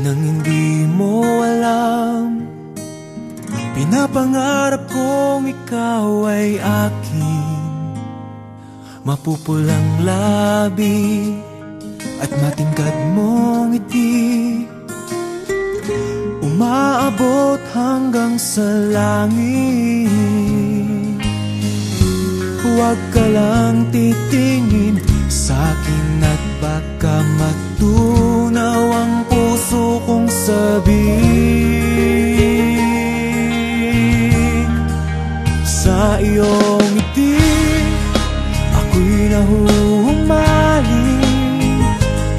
nang hindi mo alam. Pinapangarap kong ikaw ay akin, mapupulang labi at matingkad mong ngiti, umaabot hanggang sa langit. Huwag ka lang titingin sa'kin at baka matunaw ang puso kong sabihin. Sa iyong ngiti ako'y nahuhumaling,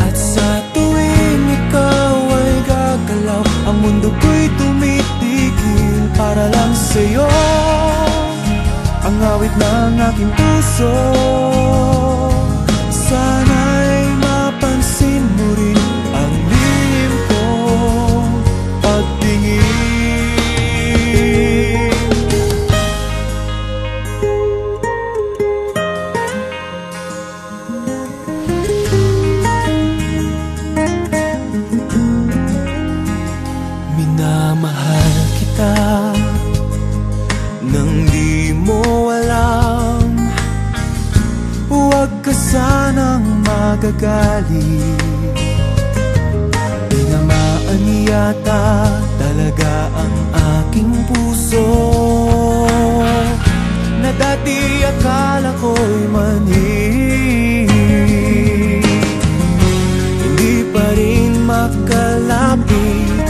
at sa tuwing ikaw ay gagalaw, ang mundo ko'y tumitigil para lang sa'yo. Ang awit ng aking puso, sana'y mapansin mo rin ang lihim kong pagtingin. Minamahal kita nang di mo alam. Huwag ka sanang magagalit, tinamaan yata talaga ang aking puso, na dati akala ko'y manhid. Hindi pa rin makalapit,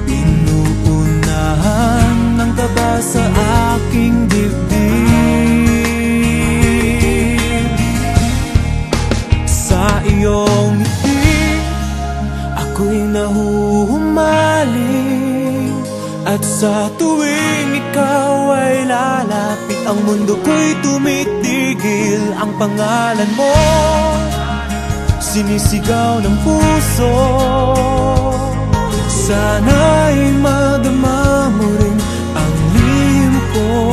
inuunahan ng kaba sa aking dibdib. Sa iyong ngiti ako'y nahuhumaling, at sa tuwing ikaw ay lalapit, ang mundo ko'y tumitigil. Ang pangalan mo sinisigaw ng puso, sana'y madama mo rin ang lihim ko